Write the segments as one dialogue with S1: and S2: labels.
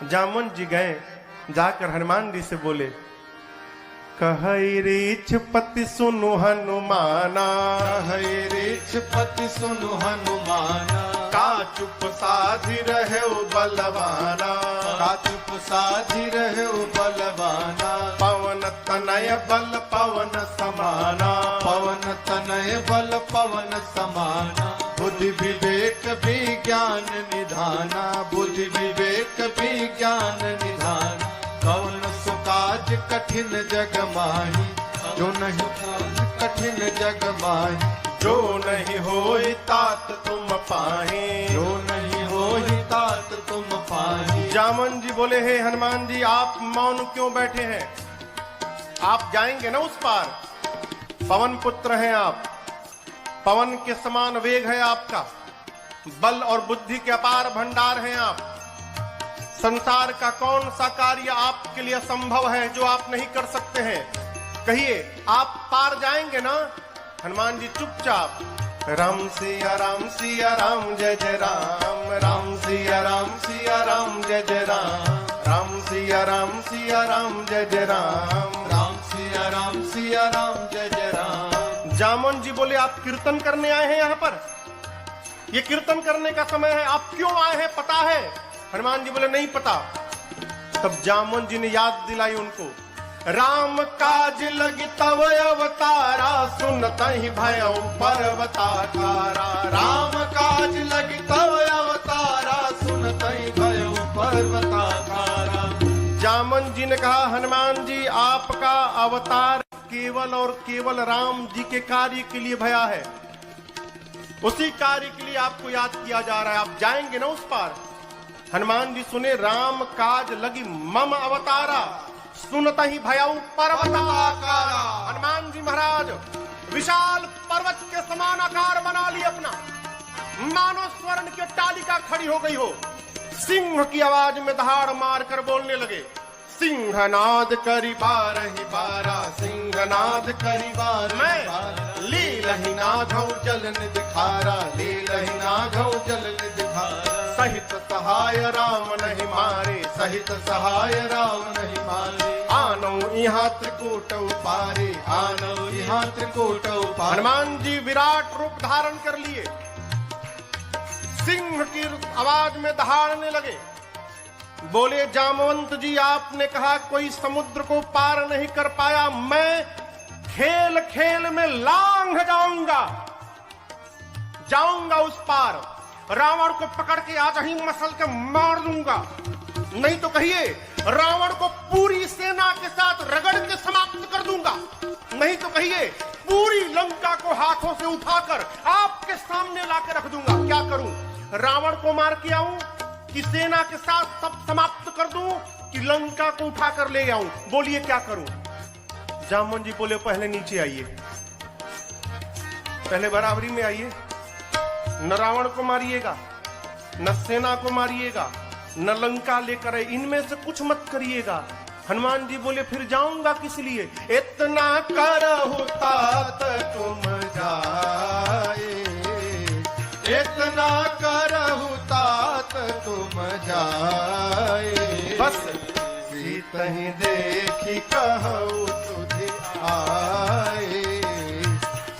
S1: जामवंत जी गए, जाकर हनुमान जी से बोले, कहई रीछ पति सुनु हनुमाना,
S2: कहई रीछ पति सुनु हनुमाना,
S1: का चुप साधि रहे बलवाना,
S2: का चुप साधि रहे बलवाना,
S1: पवन तनय बल पवन समाना,
S2: पवन तनय बल पवन समाना, बुद्धि विवेक विज्ञान निधाना, बुद्धि विवेक विज्ञान निधाना, कौन सुकाज कठिन जग माही, जो नहीं कठिन जग माही,
S1: जो नहीं होई तात तुम पाहे,
S2: जो नहीं होई तात तुम पाही।
S1: जामवंत जी बोले, हे हनुमान जी, आप मौन क्यों बैठे हैं? आप जाएंगे ना उस पार, पवन पुत्र हैं आप, पवन के समान वेग है आपका, बल और बुद्धि के अपार भंडार हैं आप। संसार का कौन सा कार्य आपके लिए संभव है जो आप नहीं कर सकते हैं? कहिए, आप पार जाएंगे ना? हनुमान जी चुपचाप, राम सिया राम सिया राम जय जय राम, राम सिया राम सिया राम जय जय राम, राम सिया राम सिया राम जय जय राम,
S2: राम सिया राम सिया राम जय जय राम।
S1: जामवंत जी बोले, आप कीर्तन करने आए हैं यहाँ पर? ये कीर्तन करने का समय है, आप क्यों आए हैं पता है? हनुमान जी बोले, नहीं पता। तब जामवंत जी ने याद दिलाई उनको, राम काज लगी तव अवतारा, सुनता ही भयउ पर्वताकारा,
S2: राम काज लगी तव अवतारा, सुनता ही भयउ पर्वताकारा।
S1: जामवंत जी ने कहा, हनुमान जी, आपका अवतार केवल और केवल राम जी के कार्य के लिए भया है, उसी कार्य के लिए आपको याद किया जा रहा है, आप जाएंगे ना उस पार? हनुमान जी सुने, राम काज लगी मम अवतारा, सुनता ही भयउ पर्वताकारा। हनुमान जी महाराज विशाल पर्वत के समान आकार बना लिए अपना, मानो स्वर्ण की टालिका खड़ी हो गई हो। सिंह की आवाज में दहाड़ मार कर बोलने लगे, सिंहनाद करी बारहि बारा,
S2: सिंहनाद करी बारहि
S1: मैं
S2: बारा,
S1: लीलहि नाधौ
S2: जलन दिखारा, लीलहि नाधौ जलन दिखारा।
S1: सहित सहाय राम नहीं मारे,
S2: सहित सहाय राम नहीं मारे,
S1: आनो यहाँ त्रिकूट
S2: पारे, आनो यहाँ त्रिकूट पारे।
S1: हनुमान जी विराट रूप धारण कर लिए, सिंह की आवाज में दहाड़ने लगे, बोले, जामवंत जी, आपने कहा कोई समुद्र को पार नहीं कर पाया, मैं खेल खेल में लांघ जाऊंगा उस पार, रावण को पकड़ के आज ही मसल के मार दूंगा, नहीं तो कहिए रावण को पूरी सेना के साथ रगड़ के समाप्त कर दूंगा, नहीं तो कहिए पूरी लंका को हाथों से उठाकर आपके सामने लाके रख दूंगा। क्या करूं? रावण को मार के आऊं कि सेना के साथ सब समाप्त कर दूं कि लंका को उठाकर ले आऊं? बोलिए क्या करूं? जामवंत जी बोले, पहले नीचे आइए, पहले बराबरी में आइए, न रावण को मारिएगा, न सेना को मारिएगा, न लंका लेकर आए, इनमें से कुछ मत करिएगा। हनुमान जी बोले, फिर जाऊंगा किस लिए? इतना करहु तात तुम
S2: जाए, इतना करहु तात तुम जाए,
S1: बस
S2: सीतहि देखी कहु तुझ आए,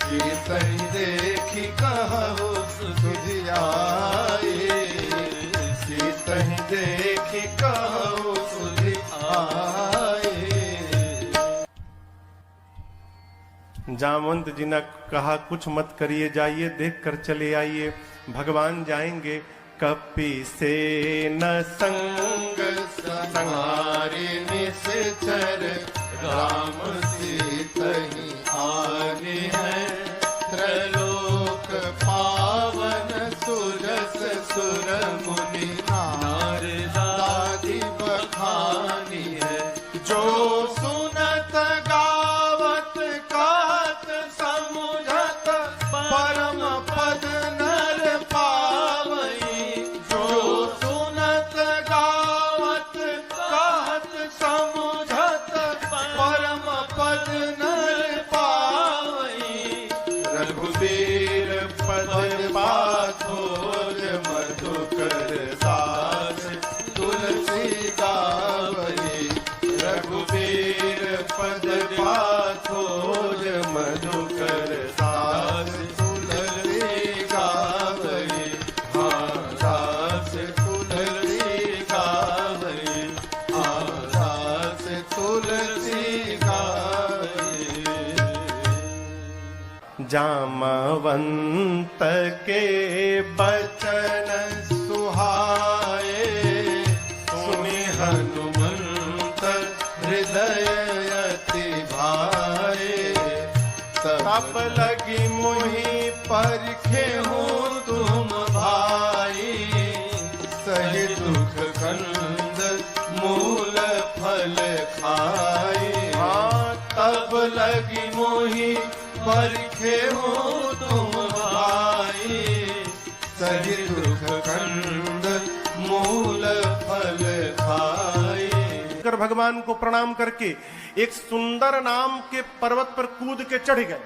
S2: सीतहि देखी कहु तुझ आए, सीतहि देखी कहु तुझ आए।
S1: जामवंत जी ने कहा, कुछ मत करिए, जाइए देख कर चले आइए, भगवान जाएंगे। कपि से न संग
S2: संहारे निश्चर, राम सीतहि आगे है, त्रैलोक पावन सुरस सुर मुनि, नारदादि बखानी है, जो सुनत गावत कहत समुझत, परम पद नर पावई, जो सुनत गावत कहत समुझत, परम पद नर पावई, पद पाछोर मधुकर दास तुलसी गावई हाँ दास तुलसी गावई हाँ दास तुलसी गावई।
S1: जामवंत के बचन
S2: सुहाए सुनि हनुमंत हृदय अति भाए तब लगी मोहि परखे हूँ तुम भाई सही दुख कंद मूल फल खाए हाँ तब लगी मोहि परखे हूँ तुम भाई सही दुख कंद मूल फल खाए।
S1: कर भगवान को प्रणाम करके एक सुंदर नाम के पर्वत पर कूद के चढ़ गए।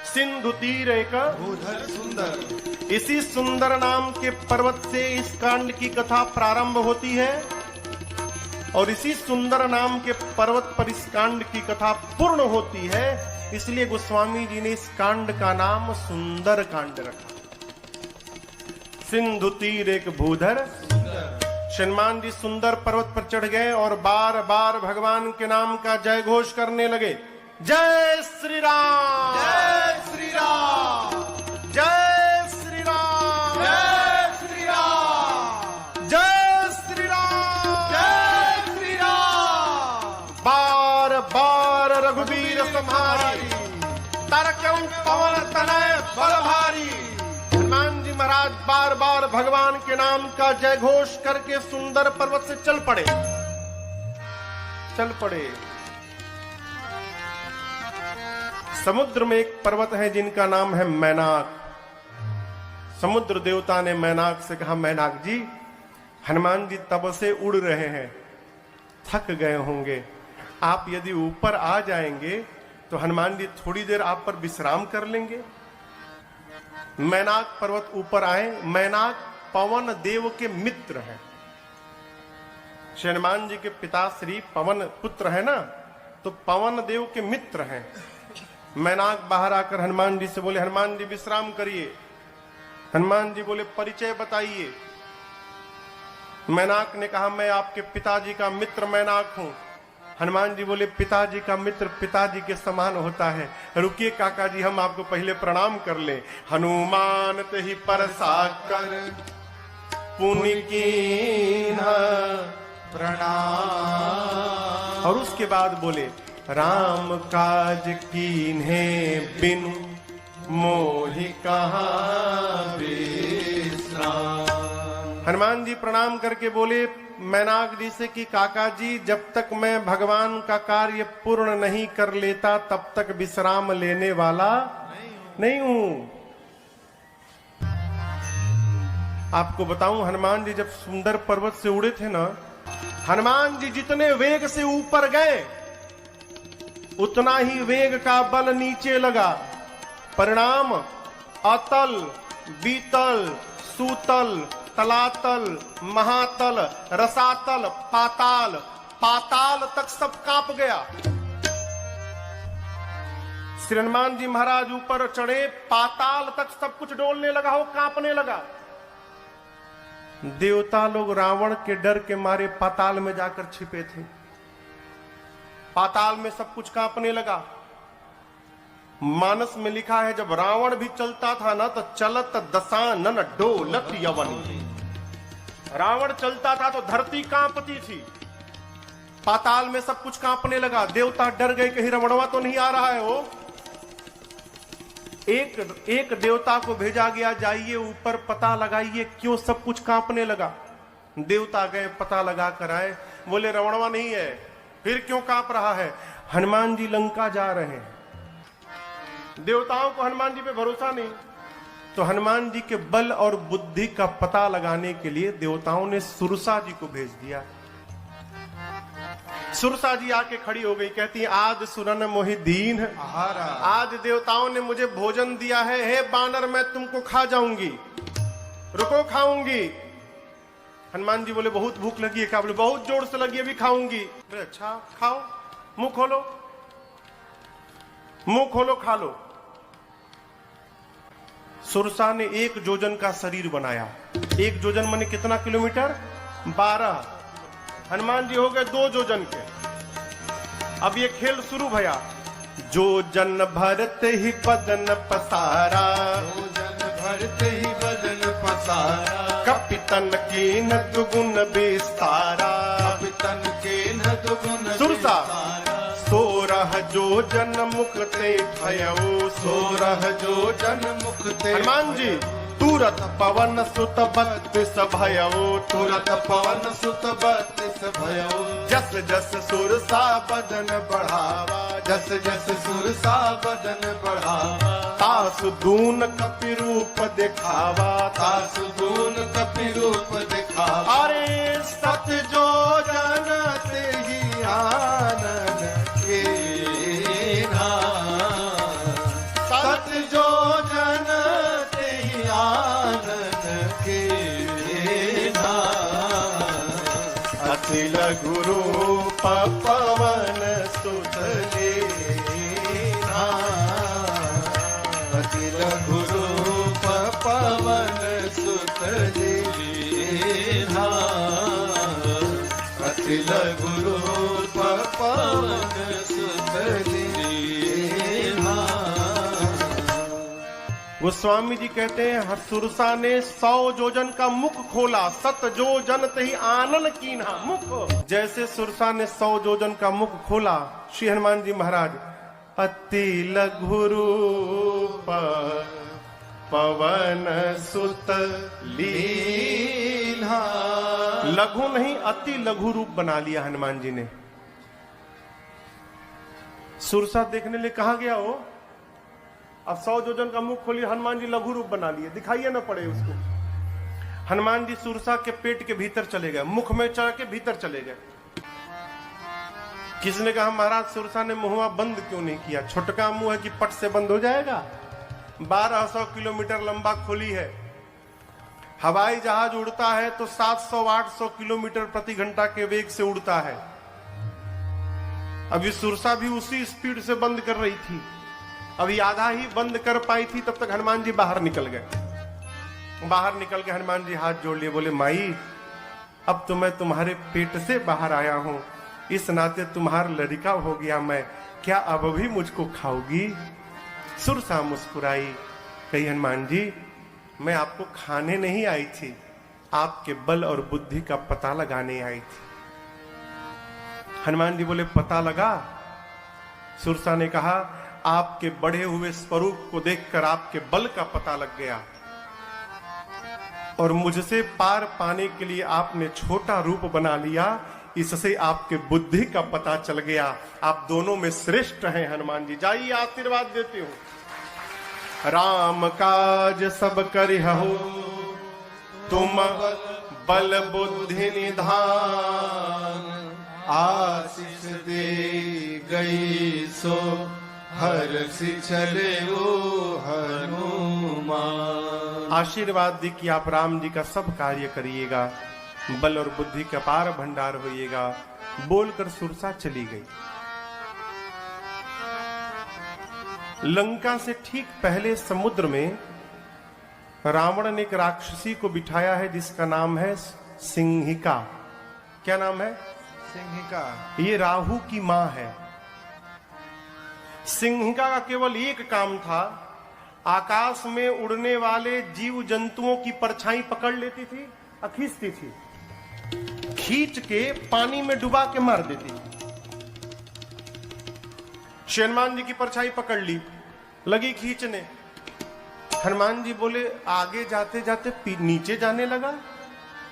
S1: सिंधु तीर एक
S2: भूधर सुंदर।
S1: इसी सुंदर नाम के पर्वत से इस कांड की कथा प्रारंभ होती है और इसी सुंदर नाम के पर्वत पर इस कांड की कथा पूर्ण होती है। इसलिए गोस्वामी जी ने इस कांड का नाम सुंदर कांड रखा। सिंधु तीर एक भूधर। हनुमान जी सुंदर पर्वत पर चढ़ गए और बार बार भगवान के नाम का जय घोष करने लगे। जय श्री राम,
S2: जय श्री राम,
S1: जय श्री राम,
S2: जय श्री राम,
S1: जय श्री राम,
S2: जय श्री राम।
S1: बार बार रघुवीर सम्हारी, तारकं पवन तनय बल भारी। हनुमान जी महाराज बार बार भगवान के नाम का जय घोष करके सुंदर पर्वत से चल पड़े। समुद्र में एक पर्वत है जिनका नाम है मैनाक। समुद्र देवता ने मैनाक से कहा, मैनाक जी हनुमान जी तब से उड़ रहे हैं, थक गए होंगे, आप यदि ऊपर आ जाएंगे तो हनुमान जी थोड़ी देर आप पर विश्राम कर लेंगे। मैनाक पर्वत ऊपर आए। मैनाक पवन देव के मित्र हैं। हनुमान जी के पिता श्री पवन पुत्र है ना, तो पवन देव के मित्र हैं। मैनाक बाहर आकर हनुमान जी से बोले, हनुमान जी विश्राम करिए। हनुमान जी बोले, परिचय बताइए। मैनाक ने कहा, मैं आपके पिताजी का मित्र मैनाक हूं। हनुमान जी बोले, पिताजी का मित्र पिताजी के समान होता है, रुकिए काका जी हम आपको पहले प्रणाम कर ले। हनुमान ते ही परसा कर पुनि कीन्हा
S2: प्रणाम।
S1: और उसके बाद बोले, राम काज कीन्हे बिनु मोहि कहाँ विश्राम। हनुमान जी प्रणाम करके बोले मैनाक जी से कि काका जी जब तक मैं भगवान का कार्य पूर्ण नहीं कर लेता तब तक विश्राम लेने वाला नहीं हूं। आपको बताऊं, हनुमान जी जब सुंदर पर्वत से उड़े थे ना, हनुमान जी जितने वेग से ऊपर गए उतना ही वेग का बल नीचे लगा। परिणाम अतल, बीतल, सूतल, तलातल, महातल, रसातल, पाताल, पाताल तक सब कांप गया। श्री हनुमान जी महाराज ऊपर चढ़े, पाताल तक सब कुछ डोलने लगा हो, कांपने लगा। देवता लोग रावण के डर के मारे पाताल में जाकर छिपे थे। पाताल में सब कुछ कांपने लगा। मानस में लिखा है, जब रावण भी चलता था ना तो चलत दशानन डोलत यवनी। रावण चलता था तो धरती कांपती थी। पाताल में सब कुछ कांपने लगा। देवता डर गए, कहीं रावणवा तो नहीं आ रहा है। वो एक देवता को भेजा गया, जाइए ऊपर पता लगाइए क्यों सब कुछ कांपने लगा। देवता गए, पता लगा कर आए, बोले रावणवा नहीं है। फिर क्यों कांप रहा है? हनुमान जी लंका जा रहे हैं। देवताओं को हनुमान जी पे भरोसा नहीं, तो हनुमान जी के बल और बुद्धि का पता लगाने के लिए देवताओं ने सुरसा जी को भेज दिया। सुरसा जी आके खड़ी हो गई, कहती है, आज सुरन मोहि दीन, आज देवताओं ने मुझे भोजन दिया है, हे बानर मैं तुमको खा जाऊंगी, रुको खाऊंगी। हनुमान जी बोले बहुत भूख लगी है क्या? बोले बहुत जोर से लगी है, अभी खाऊंगी। बोले अच्छा खाओ, मुंह खोलो, मुंह खोलो, खा लो। सुरसा ने 1 जोजन का शरीर बनाया। 1 जोजन माने कितना किलोमीटर? 12। हनुमान जी हो गए 2 जोजन के। अब ये खेल शुरू भया। जोजन भरते ही बदन पसारा,
S2: जोजन भरते ही बदन पसारा,
S1: कपितन की न दुगुन विस्तारा।
S2: कपितन के न दुगुन
S1: सुरसा
S2: विस्तारा,
S1: 16 जोजन मुक्ते भयऊ।
S2: 16 जोजन मुक्ते
S1: हनुमान जी तुरत पवन सुत 32 भयऊ।
S2: तुरत पवन सुत 32 भयो।
S1: जस जस सुरसा
S2: बदन बढ़ावा, जस जस सुरसा बदन बढ़ावा,
S1: तासु दून कपि रूप दिखावा।
S2: तासु दून कपि रूप दिखावा।
S1: अरे
S2: सत जो जन ते ही आनन के सत जो जन ते ही आनन के
S1: अति लघु रूप पवन सुत लीना।
S2: अति लघु रूप पवन सुत लीना। अति लघु रूप पवन सुत लीना।
S1: गोस्वामी जी कहते हैं सुरसा ने 100 जोजन का मुख खोला, 7 जोजन तही आनन कीन्हा। मुख जैसे सुरसा ने 100 जोजन का मुख खोला, श्री हनुमान जी महाराज अति लघु रूप पवन सुत लीन्हा। लघु नहीं अति लघु रूप बना लिया हनुमान जी ने। सुरसा देखने लिए कहा गया हो, अब 100 जोजन का मुख खोलिए, हनुमान जी लघु रूप बना लिए, दिखाइए ना पड़े उसको। हनुमान जी सुरसा के पेट के भीतर चले गए, मुख में चढ़ के भीतर चले गए। किसने कहा महाराज सुरसा ने मुंह बंद क्यों नहीं किया? छोटका मुंह है कि पट से बंद हो जाएगा? 1200 किलोमीटर लंबा खोली है। हवाई जहाज उड़ता है तो 700-800 किलोमीटर प्रति घंटा के वेग से उड़ता है। अभी सुरसा भी उसी स्पीड से बंद कर रही थी, अभी आधा ही बंद कर पाई थी, तब तक हनुमान जी बाहर निकल गए। बाहर निकल के हनुमान जी हाथ जोड़ लिए, बोले माई अब तो मैं तुम्हारे पेट से बाहर आया हूं, इस नाते तुम्हारा लड़का हो गया मैं, क्या अब भी मुझको खाओगी? सुरसा मुस्कुराई, कही हनुमान जी मैं आपको खाने नहीं आई थी, आपके बल और बुद्धि का पता लगाने आई थी। हनुमान जी बोले पता लगा? सुरसा ने कहा आपके बढ़े हुए स्वरूप को देखकर आपके बल का पता लग गया, और मुझसे पार पाने के लिए आपने छोटा रूप बना लिया, इससे आपके बुद्धि का पता चल गया। आप दोनों में श्रेष्ठ हैं हनुमान जी। जाइए आशीर्वाद देते हो। राम काज सब करिहु तुम बल बुद्धि निधान,
S2: आशीष दे गई सो हर्षि चले ओ हनुमान।
S1: आशीर्वाद दी कि आप राम जी का सब कार्य करिएगा, बल और बुद्धि का पार भंडार होइएगा, बोलकर सुरसा चली गई। लंका से ठीक पहले समुद्र में रावण ने एक राक्षसी को बिठाया है जिसका नाम है सिंहिका। क्या नाम है?
S2: सिंहिका।
S1: ये राहु की मां है। सिंहिका का केवल एक काम था, आकाश में उड़ने वाले जीव जंतुओं की परछाई पकड़ लेती थी और खींचती थी, खींच के पानी में डुबा के मार देती थी। हनुमान जी की परछाई पकड़ ली, लगी खींचने। हनुमान जी बोले आगे जाते जाते नीचे जाने लगा,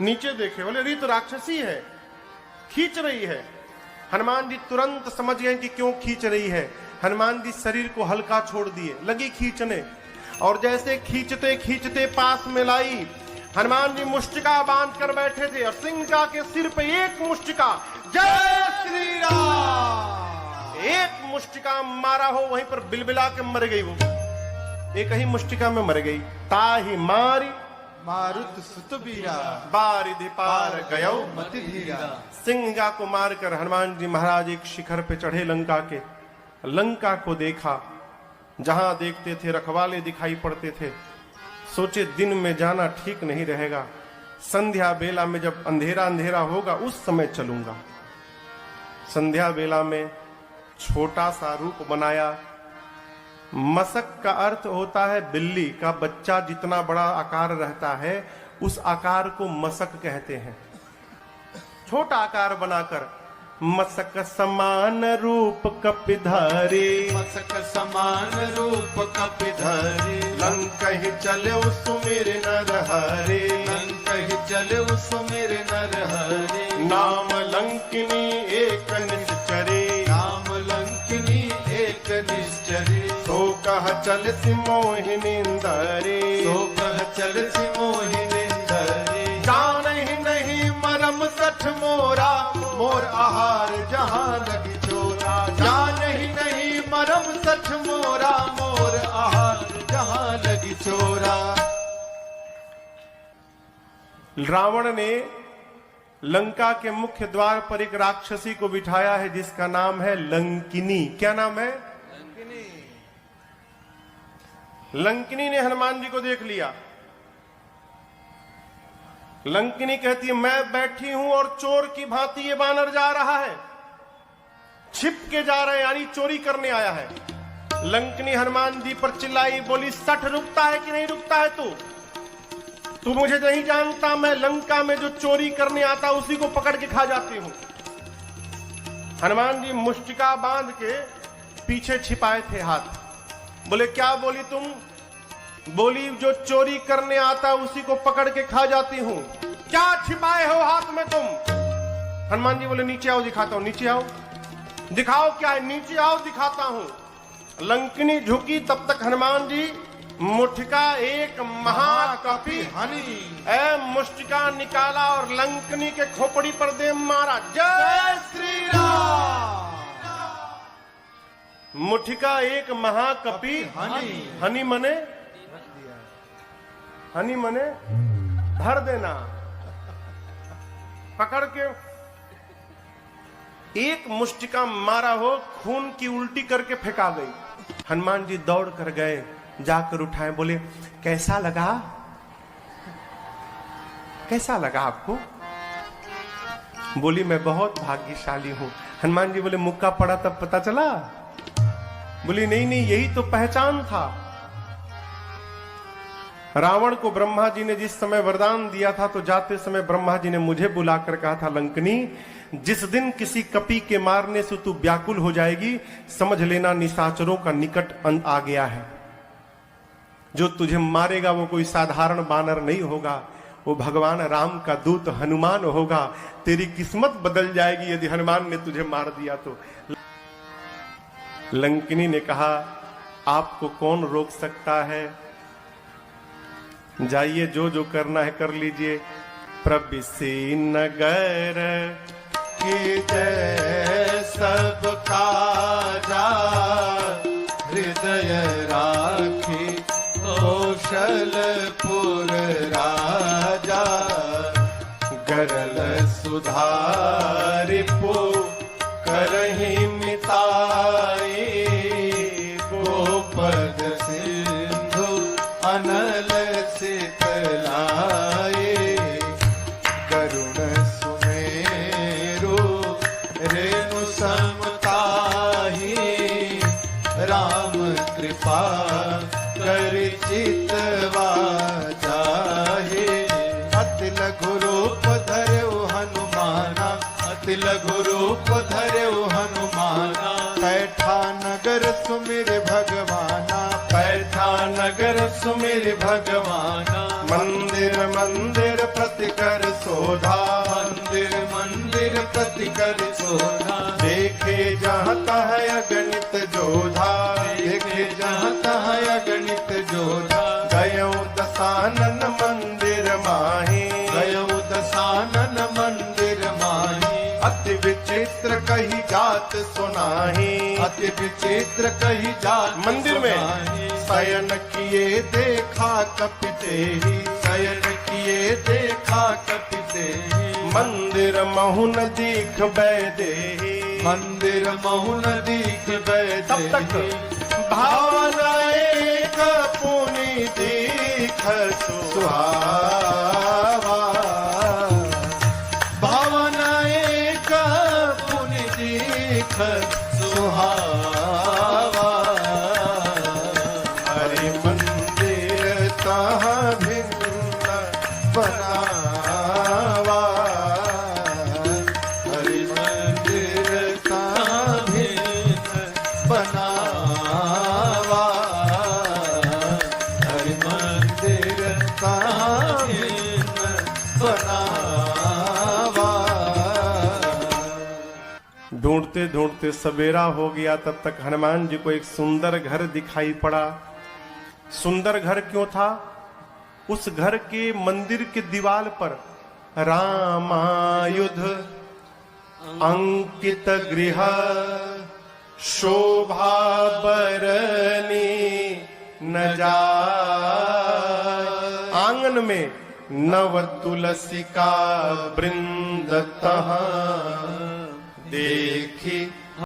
S1: नीचे देखे, बोले अरे तो राक्षसी है, खींच रही है। हनुमान जी तुरंत समझ गए कि क्यों खींच रही है। हनुमान जी शरीर को हल्का छोड़ दिए, लगी खींचने, और जैसे खींचते खींचते पास में लाई। हनुमान जी मुष्टिका बांध कर बैठे थे और सिंहिका के सिर पे एक मुष्टिका, जय श्री राम, एक मुष्टिका मारा हो, वहीं पर बिलबिला के मर गई। वो एक ही मुष्टिका में मर गई। ताही मारी
S2: मारुत सुत बीरा
S1: बारिधि पार गयो
S2: मति धीरा।
S1: सिंह को मारकर हनुमान जी महाराज एक शिखर पे चढ़े लंका के। लंका को देखा, जहां देखते थे रखवाले दिखाई पड़ते थे। सोचे दिन में जाना ठीक नहीं रहेगा, संध्या बेला में जब अंधेरा अंधेरा होगा उस समय चलूंगा। संध्या बेला में छोटा सा रूप बनाया। मसक का अर्थ होता है बिल्ली का बच्चा जितना बड़ा आकार रहता है उस आकार को मसक कहते हैं। छोटा आकार बनाकर मसक समान रूप कपिधारी,
S2: मसक समान रूप कपिधारी।
S1: लंक ही चले सुमिर नर हरे,
S2: लंक ही चले सुमिर नर हरे।
S1: नाम लंकिनी एक निश्चरे,
S2: नाम लंकिनी एक निश्चरे।
S1: तो कह चल सी मोहिनींदरे,
S2: तो कह चल सी मोहिनींदरे।
S1: जान ही नहीं मरम सठ मोरा,
S2: मोर आहार जहां लगी चोरा। जान ही नहीं मरम सठ मोरा, मोर आहार जहां लगी चोरा।
S1: रावण ने लंका के मुख्य द्वार पर एक राक्षसी को बिठाया है जिसका नाम है लंकिनी। क्या नाम है? लंकिनी ने हनुमान जी को देख लिया। लंकिनी कहती है मैं बैठी हूं और चोर की भांति ये बानर जा रहा है, छिप के जा रहे हैं, यानी चोरी करने आया है। लंकिनी हनुमान जी पर चिल्लाई, बोली सठ रुकता है कि नहीं रुकता है तू मुझे नहीं जानता, मैं लंका में जो चोरी करने आता उसी को पकड़ के खा जाती हूं। हनुमान जी मुष्टिका बांध के पीछे छिपाए थे हाथ। बोले क्या बोली तुम? बोली जो चोरी करने आता उसी को पकड़ के खा जाती हूं। क्या छिपाए हो हाथ में तुम? हनुमान जी बोले नीचे आओ दिखाता हूं। नीचे आओ, दिखाओ क्या है? नीचे आओ दिखाता हूं। लंकिनी झुकी, तब तक हनुमान जी मुठिका एक महाकपि
S2: हनी
S1: ए मुष्टिका निकाला और लंकिनी के खोपड़ी पर दे मारा। जय श्री राम। मुठिका एक महाकपि
S2: हनी।
S1: हनी मने, हनी मने भर देना। पकड़ के एक मुष्टिका मारा हो, खून की उल्टी करके फेंका गई। हनुमान जी दौड़ कर गए, जाकर उठाए, बोले कैसा लगा? कैसा लगा आपको? बोली मैं बहुत भाग्यशाली हूं। हनुमान जी बोले मुक्का पड़ा तब पता चला? बोली नहीं नहीं, यही तो पहचान था। रावण को ब्रह्मा जी ने जिस समय वरदान दिया था तो जाते समय ब्रह्मा जी ने मुझे बुलाकर कहा था लंकिनी जिस दिन किसी कपि के मारने से तू व्याकुल हो जाएगी समझ लेना निशाचरों का निकट अंत आ गया है। जो तुझे मारेगा वो कोई साधारण बानर नहीं होगा, वो भगवान राम का दूत हनुमान होगा। तेरी किस्मत बदल जाएगी यदि हनुमान ने तुझे मार दिया तो। लंकिनी ने कहा आपको कौन रोक सकता है, जाइए जो जो करना है कर लीजिए। प्रबिसी नगर
S2: की जय सब काजा, हृदय राखी कौशलपुर राजा। गरल सुधारिपो करहि मिताई, गोपद सिंधु अनल सितलाए। करुण सुमेरु रेणु समताही, राम कृपा कर चितवा जाहे। अति लघु रूप धर्यो हनुमाना, अति लघु रूप धर्यो हनुमाना। पैठा नगर सुमिर भगवाना, पैठा नगर सुमिर भगवाना। मंदिर मंदिर प्रतिकर शोधा, मंदिर मंदिर प्रतिकर शोधा। देखे जहाँ तह अगणित जोधा, देखे जहाँ तह अगणित जोधा। गयो दसानन मंदिर माही, गयो दसानन मंदिर माही। अति विचि विचित्र कही जात सुनाही, अति विचित्र कही जात
S1: मंदिर में
S2: सुनाही। शयन किए देखा कपिते ही, शयन किए देखा कपिते ही।
S1: मंदिर महु न दीख बैदेही,
S2: मंदिर महु न दीख
S1: तब तक
S2: बैदेही।
S1: भावना एक पुनि दीख सुहावा,
S2: भावना एक पुनि दीख सुहावा।
S1: हरि मंदिर तहाँ भिन्न बनावा,
S2: हरि मंदिर तहाँ भिन्न बनावा, हरि मंदिर तहाँ भिन्न बनावा।
S1: ढूंढते ढूंढते सवेरा हो गया। तब तक हनुमान जी को एक सुंदर घर दिखाई पड़ा। सुंदर घर क्यों था? उस घर के मंदिर के दीवार पर रामायुध अंकित गृह शोभा बरनी न जाय। आंगन में नव तुलसी का वृंद तहाँ देखी